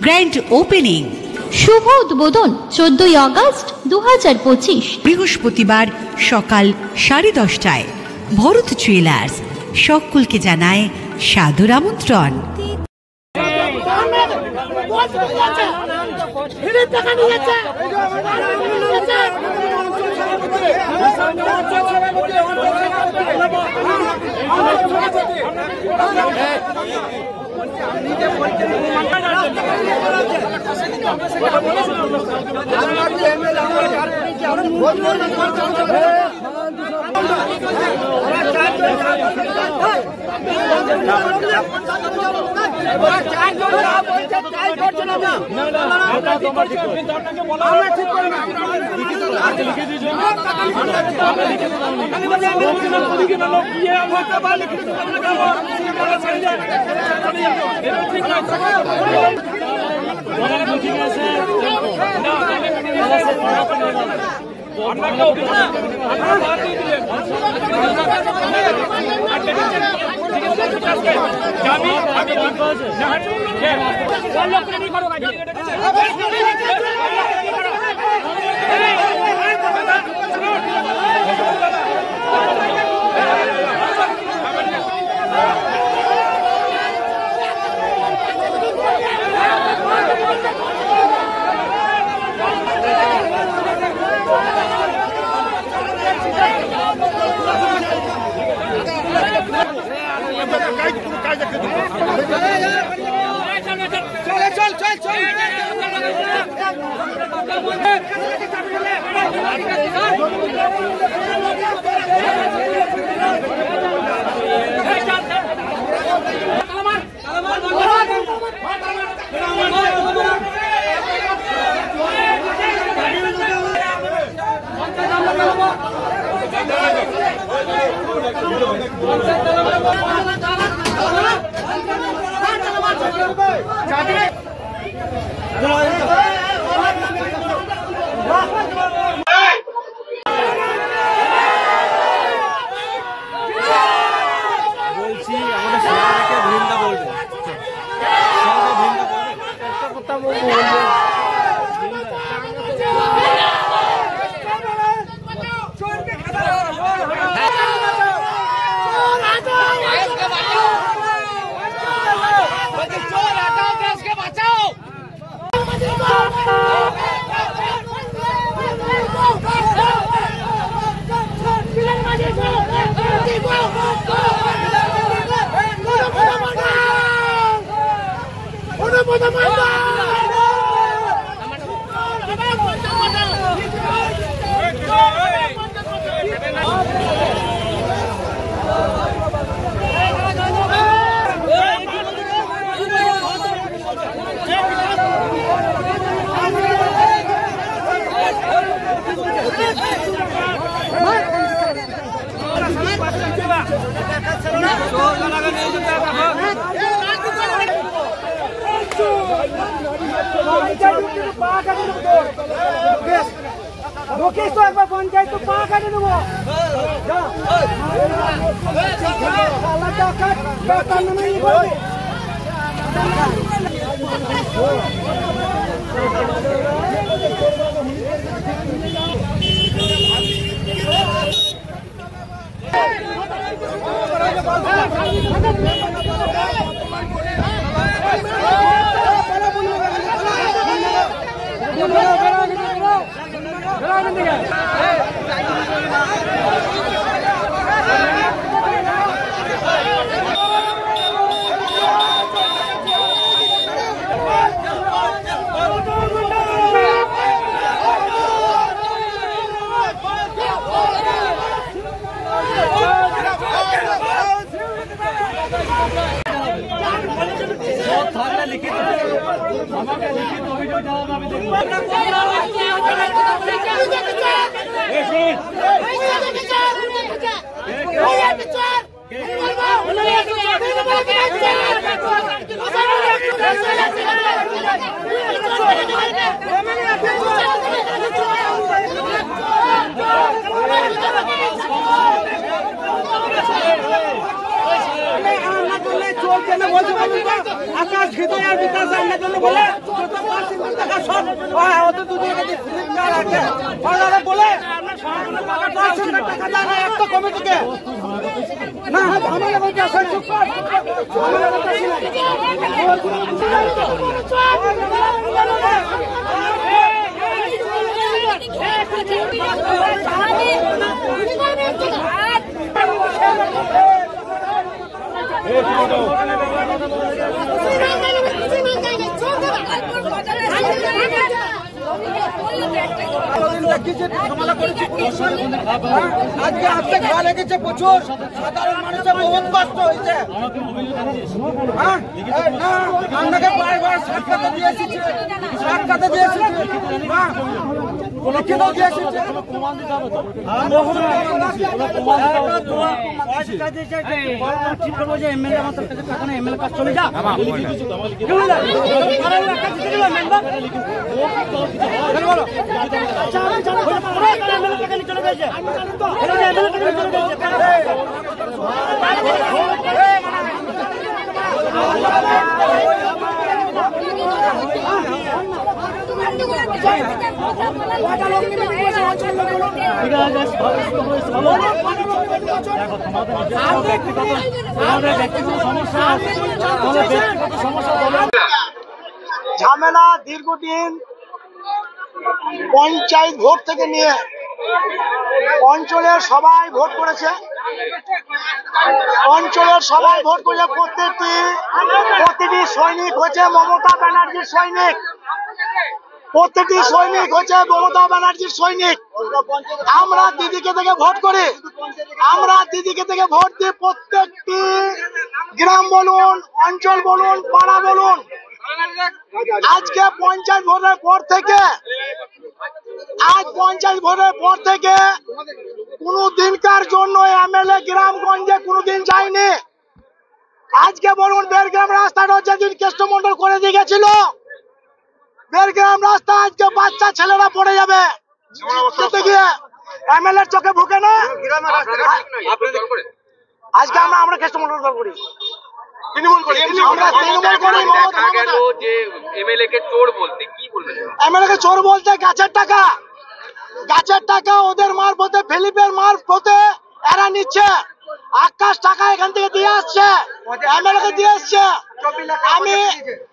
Grand opening শুভ উদ্বোধন 14ই August 2025 বৃহস্পতিবার সকাল 10:30টায় ভরত জুয়েলার্স সকলকে জানায় সাদর আমন্ত্রণ। रोकेश तो एक बार फोन किया तो पाँव काटे देवो কেন বলছে বলুন তো? আকাশ হৃদয় আর বিকাশ আপনার জন্য বলে যত 5 টাকা সব অত দুজনকে ফ্লিপকার্ট আছে ওনারা বলে 5 টাকা দেয় না একটা কমিটিকে না ঝামেলা বলতে আসেন চুপ কর ঝামেলা বলতে আজকে আজকে খাওয়া লেগেছে প্রচুর সাধারণ মানুষের বহুত কষ্ট হয়েছে না আপনাকে বারবার সাক্ষাতে দিয়ে এসেছি সাক্ষাতে দিয়ে এসেছি লিখিত দিয়ে এসেছি চলে যা চলে গেছে ঝামেলা দীর্ঘদিন পঞ্চায়েত ভোট থেকে নিয়ে অঞ্চলের সবাই ভোট করেছে অঞ্চলের সবাই ভোট করেছে প্রতিটি সৈনিক হচ্ছে মমতা ব্যানার্জির সৈনিক প্রত্যেকটি সৈনিক হচ্ছে মমতা ব্যানার্জির সৈনিক আমরা দিদিকে থেকে ভোট করি আমরা দিদিকে থেকে ভোট দিই প্রত্যেকটি গ্রাম বলুন অঞ্চল বলুন পাড়া বলুন আজকে পঞ্চায়েত ভোটের পর থেকে কোনো দিনকার জন্য এমএলএ গ্রামগঞ্জে কোনোদিন যায়নি আজকে বলুন বেরগ্রাম রাস্তাটা যেদিন কেষ্টমন্ডল করে দিয়ে গেছিল বেরগ্রাম রাস্তা আজকে বাচ্চা ছেলেরা পড়ে যাবে এমএলএর চোখে ভুকে না আজকে আমরা কেষ্টমন্ডল দল করি চোর বলতে গাছের টাকা ওদের মারফতে ফিলিপের মারফতে এরা নিচ্ছে আকাশ টাকা এখান থেকে দিয়ে আসছে এমএলএ দিয়ে আসছে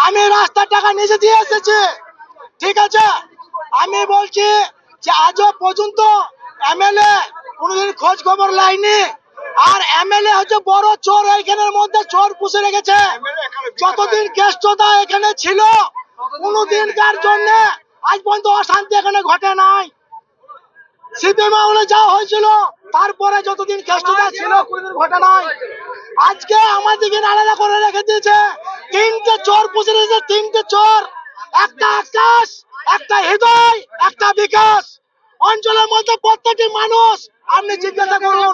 আমি রাস্তার টাকা নিজে দিয়ে এসেছি ঠিক আছে আমি বলছি যে আজও পর্যন্ত এমএলএ কোনোদিন খোঁজ খবর লাইনি আর এমএলএ হচ্ছে বড় চোর এইখানের মধ্যে চোর পুষে রেখেছে যতদিন কেষ্টতা এখানে ছিল কোনোদিনকার জন্য আজ পর্যন্ত অশান্তি এখানে ঘটে নাই সিপিএম আমলে যা হয়েছিল তারপরে যতদিন কেষ্টতা ছিল কোনোদিন ঘটে নাই আজকে আমাদেরকে আলাদা করে রেখে দিয়েছে তিনটে চোর পুষে রেখেছে তিনটে চোর একটা আকাশ একটা হৃদয় একটা বিকাশ অঞ্চলের মধ্যে প্রত্যেকটি মানুষ আপনি জিজ্ঞাসা করুন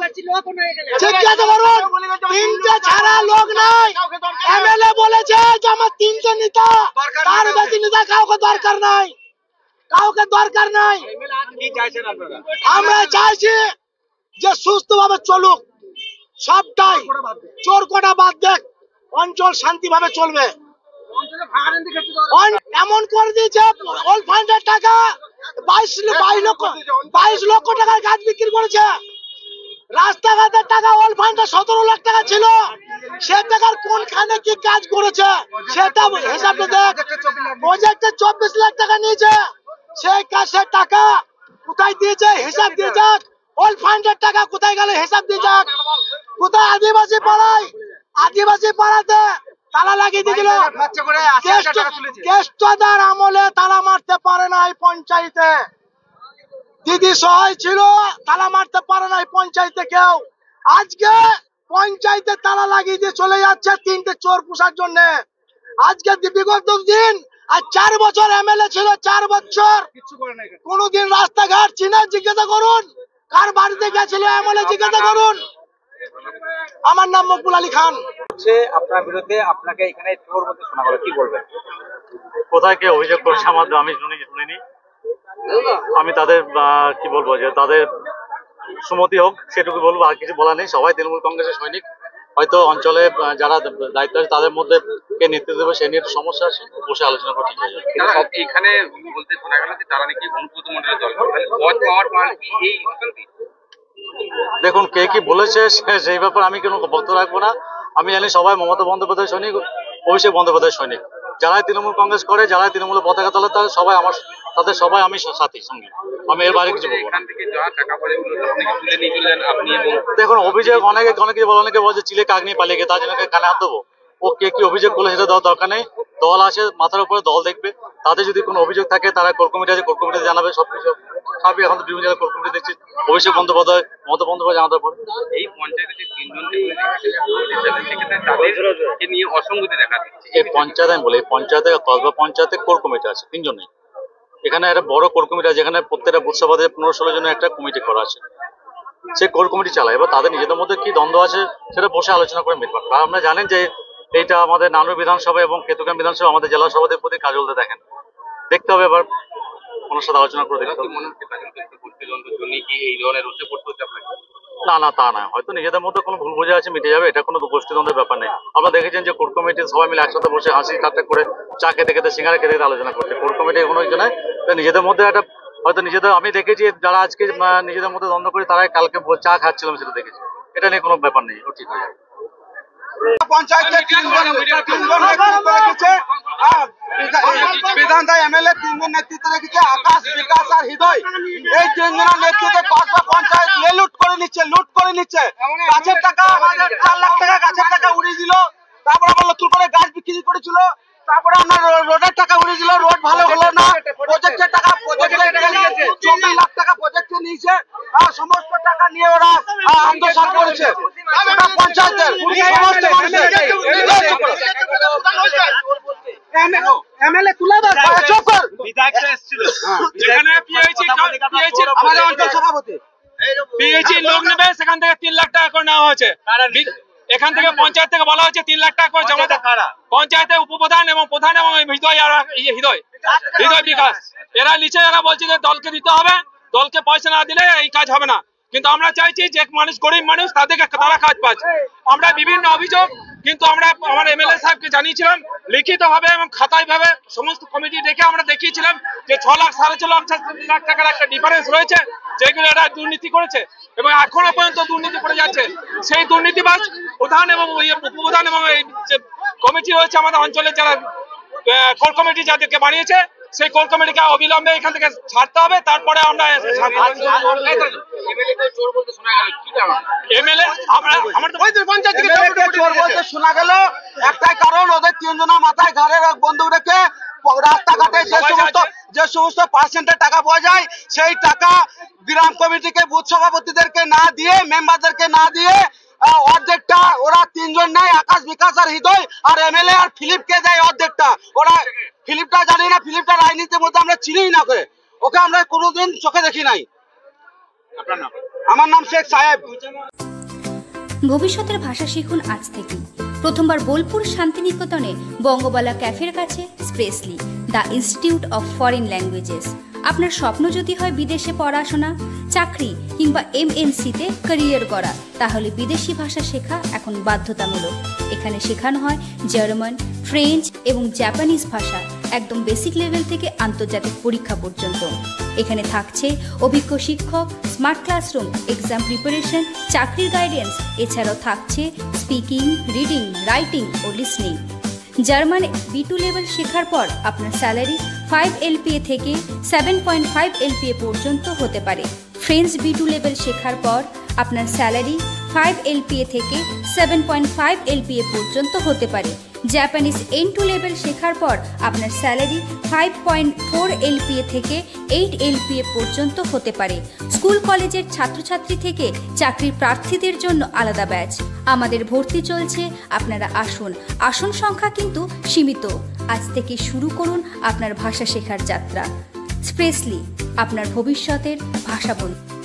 তিনটে ছাড়া লোক নাই এমএলএ বলেছে যে আমার তিনটে নেতা তার বেশি নেতা কাউকে দরকার নাই আমরা চাইছি যে সুস্থভাবে চলুক সবটাই চোর কোটা বাদ দেখ অঞ্চল শান্তিভাবে চলবে এমন করে দিয়েছে ওল ফান্ডের টাকা 22 লক্ষ টাকার গাছ বিক্রি করেছে রাস্তাঘাটের টাকা ওল ফান্ডে 17 লাখ টাকা ছিল সে টাকার কোনখানে কি কাজ করেছে সেটা হিসাবটা দেখ প্রজেক্টে 24 লাখ টাকা নিয়েছে সেই কাজের টাকা কোথায় দিয়েছে হিসাব দিয়ে যাক ওল ফান্ডের টাকা কোথায় গেল হিসাব দিয়ে যাক কোথায় আদিবাসী পাড়াতে তালা লাগিয়ে দিয়েছিল কেষ্টদার আমলে তালা মারতে পারে নাই পঞ্চায়েতে দিদি সহায় ছিল তালা মারতে পারে নাই পঞ্চায়েতে কেউ আজকে পঞ্চায়েতে তালা লাগিয়ে দিয়ে চলে যাচ্ছে তিনটে চোর পোষার জন্য আজকে বিগত দিন আর 4 বছর এমএলএ ছিল 4 বছর কোনদিন রাস্তাঘাট চিনে জিজ্ঞাসা করুন কার বাড়িতে গেছিল এমএলএ জিজ্ঞাসা করুন আমার নাম মকবুল আলী খান আপনার বিরুদ্ধে আপনাকে এখানে চোর বলতে শোনা গেল কি বলবেন কোথায় কে অভিযোগ করছে আমাদের আমি শুনিনি আমি তাদের কি বলবো যে তাদের সুমতি হোক সেটুকু বলবো আর কিছু বলা নেই সবাই তৃণমূল কংগ্রেসের সৈনিক হয়তো অঞ্চলে যারা দায়িত্ব আছে তাদের মধ্যে কে নেতৃত্ব দেবে সে নিয়ে সমস্যা আছে, বসে আলোচনা করে ঠিক হয়ে যাবে। এখানে বলতে শোনা গেল যে তারা নাকি অনুব্রত মন্ডলের দল, পদ পাওয়ার মান কি এই দেখুন কে কি বলেছে সেই ব্যাপারে আমি কোনো বক্তব্য রাখবো না। আমি জানি সবাই মমতা বন্দ্যোপাধ্যায় সৈনিক, অভিষেক বন্দ্যোপাধ্যায় সৈনিক। যারাই তৃণমূল কংগ্রেস করে, যারাই তৃণমূলের পতাকা তোলে, তারা সবাই আমার, তাদের সবাই আমি সাথী সঙ্গে। আমি এর বাইরে কিছু বলবো না। এখান থেকে যা টাকা পয়সাগুলো আপনাকে তুলে নিয়ে চলেন আপনি এবং দেখুন অভিযোগ অনেকে বলে, অনেকে বলে যে চিলে কাক নিয়ে পালিয়ে গেছে, তার জন্য কানে হাত দেবো। ও কে কি অভিযোগ করলে সেটা দেওয়ার দরকার নেই। দল আছে মাথার উপরে, দল দেখবে। তাদের যদি কোনো অভিযোগ থাকে তারা কোর কমিটি আছে, কোর কমিটি জানাবে। সবকিছু সবই এখন তো বিভিন্ন জায়গায় কোর কমিটি দেখছি। অভিষেক বন্দ্যোপাধ্যায়, মমতা বন্দ্যোপাধ্যায় জানাতে পারে। এই পঞ্চায়েতে যে তিনজন সেক্ষেত্রে তাদেরকে নিয়ে অসঙ্গতি দেখা দিচ্ছে। এই পঞ্চায়েত আমি বলি, এই পঞ্চায়েতে কসবা পঞ্চায়েতে কোর কমিটি আছে 3 জনই। এখানে একটা বড় কোর কমিটি আছে, যেখানে প্রত্যেকটা বুথ সভাতে 15-16 জনের একটা কমিটি করা আছে। সেই কোর কমিটি চালায়। এবার তাদের নিজেদের মধ্যে কি দ্বন্দ্ব আছে সেটা বসে আলোচনা করে মিটবে। আর আপনারা জানেন যে এইটা আমাদের নানুর বিধানসভা এবং কেতুগ্রাম বিধানসভা আমাদের জেলা সভাপতির প্রতি কাজ বলতে দেখেন, দেখতে হবে। এবার ওনার সাথে আলোচনা করে দেখতে হবে। মনে হচ্ছে গোষ্ঠীদ্বন্দ্বের জন্য কি এই ধরনের রোষে পড়তে হচ্ছে আপনাকে? না তা না, হয়তো নিজেদের মধ্যে কোনো ভুল বোঝা আছে, মিটে যাবে। এটা কোনো গোষ্ঠীদ্বন্দ্বের ব্যাপার নেই। আপনারা দেখেছেন যে কোর কমিটি সবাই মিলে একসাথে বসে হাসি ঠাট্টা করে চা খেতে খেতে, সিঙ্গারা খেতে খেতে আলোচনা করছে। কোর কমিটি কোনো কিছু নয়, নিজেদের মধ্যে একটা হয়তো নিজেদের, আমি দেখেছি যারা আজকে নিজেদের মধ্যে দ্বন্দ্ব করে তারাই কালকে চা খাচ্ছিলাম, সেটা দেখেছি। এটা নিয়ে কোনো ব্যাপার নেই, ও ঠিক হয়ে যাবে। পঞ্চায়েতের 3 জন নেতৃত্ব রেখেছে, বিধান দায় এমএলএ 3 জন নেতৃত্ব রেখেছে, আকাশ, বিকাশ আর হৃদয়। এই 3 জনের নেতৃত্বে কসবা পঞ্চায়েত লুট করে নিচ্ছে। গাছের টাকা, আমাদের 4 লাখ টাকা গাছের টাকা উড়িয়ে দিল। তারপর আবার নতুন করে গাছ বিক্রি করেছিল। তারপরে আমার রোডের টাকা উড়িয়ে দিল, রোড ভালো হলো না। প্রজেক্টের টাকা, 24 লাখ টাকা প্রজেক্টে নিয়েছে। সমস্ত টাকা নিয়ে ওরা আত্মসাৎ করেছে। ওটা পঞ্চায়েতের সমস্ত মানুষের এমএলএ তুলে দাও, চুপ কর। যেখানে আমাদের অঞ্চল সভাপতি পিএইচি লোক নেবে, সেখান থেকে 3 লাখ টাকা করে নেওয়া হয়েছে। এখান থেকে পঞ্চায়েত থেকে বলা হয়েছে 3 লাখ টাকা করে জমা দেয়। পঞ্চায়েতে উপপ্রধান এবং প্রধান এবং হৃদয় আর হৃদয় বিকাশ, এরা নিচে এরা বলছে যে দলকে দিতে হবে, দলকে পয়সা না দিলে এই কাজ হবে না। কিন্তু আমরা চাইছি যে মানুষ, গরিব মানুষ, তাদেরকে তারা কাজ পাচ্ছে। আমরা বিভিন্ন অভিযোগ কিন্তু আমরা আমার এমএলএ সাহেবকে জানিয়েছিলাম লিখিত ভাবে এবং খাতায় ভাবে। সমস্ত কমিটি ডেকে আমরা দেখিয়েছিলাম যে 6 লাখ 6.5 লাখ টাকার একটা ডিফারেন্স রয়েছে, যেগুলো এরা দুর্নীতি করেছে এবং এখনো পর্যন্ত দুর্নীতি করে যাচ্ছে। সেই দুর্নীতিবাজ প্রধান এবং উপপ্রধান এবং এই যে কমিটি রয়েছে আমাদের অঞ্চলে, যারা কোর কমিটি যাদেরকে বানিয়েছে, সেই কোর কমিটিকে অবিলম্বে এখান থেকে ছাড়তে হবে। তারপরে আমরা এমএলএ শোনা গেল একটাই কারণ, ওদের 3 জনের মাথায় ঘাড়ের বন্দুক রেখে রাস্তাঘাটে যে সমস্ত পার্সেন্টের টাকা পাওয়া যায়, সেই টাকা গ্রাম কমিটিকে, বুথ সভাপতিদেরকে না দিয়ে, মেম্বারদেরকে না দিয়ে অর্ধেকটা ওরা 3 জন নেয়, আকাশ, বিকাশ আর হৃদয়, আর এমএলএ আর ফিলিপকে দেয় অর্ধেকটা। ওরা ফিলিপটা জানি না, ফিলিপটা রাজনীতির মধ্যে আমরা চিনিই না, করে ওকে আমরা কোনোদিন চোখে দেখি নাই। আমার নাম শেখ সাহেব। ভবিষ্যতের ভাষা শিখুন আজ থেকেই। প্রথমবার বোলপুর শান্তিনিকেতনে বঙ্গবালা ক্যাফের কাছে স্প্রেসলি, the institute of foreign languages. আপনার স্বপ্ন যদি হয় বিদেশে পড়াশোনা, চাকরি কিংবা এমএনসিতে ক্যারিয়ার করা, তাহলে বিদেশি ভাষা শেখা এখন বাধ্যতামূলক। এখানে শেখানো হয় জার্মান, ফ্রেঞ্চ এবং জাপানিজ ভাষা, একদম বেসিক লেভেল থেকে আন্তর্জাতিক পরীক্ষা পর্যন্ত। এখানে থাকছে অভিজ্ঞ শিক্ষক, স্মার্ট ক্লাসরুম, এক্সাম প্রিপারেশন, চাকরির গাইডেন্স। এছাড়াও থাকছে স্পিকিং, রিডিং, রাইটিং ও লিসনিং। জার্মান B2 লেভেল শেখার পর আপনার স্যালারি 5 LPA থেকে 7.5 LPA পর্যন্ত হতে পারে। ফ্রেঞ্চ B2 লেভেল শেখার পর আপনার স্যালারি 5 LPA থেকে 7.5 LPA পর্যন্ত হতে পারে। জাপানিজ N2 লেভেল শেখার পর আপনার স্যালারি 5.4 LPA থেকে 8 LPA পর্যন্ত হতে পারে। স্কুল কলেজের ছাত্রছাত্রী থেকে চাকরির প্রার্থীদের জন্য আলাদা ব্যাচ। আমাদের ভর্তি চলছে, আপনারা আসুন। আসন সংখ্যা কিন্তু সীমিত। আজ থেকে শুরু করুন আপনার ভাষা শেখার যাত্রা। স্প্রেসলি, আপনার ভবিষ্যতের ভাষা বন্ধু।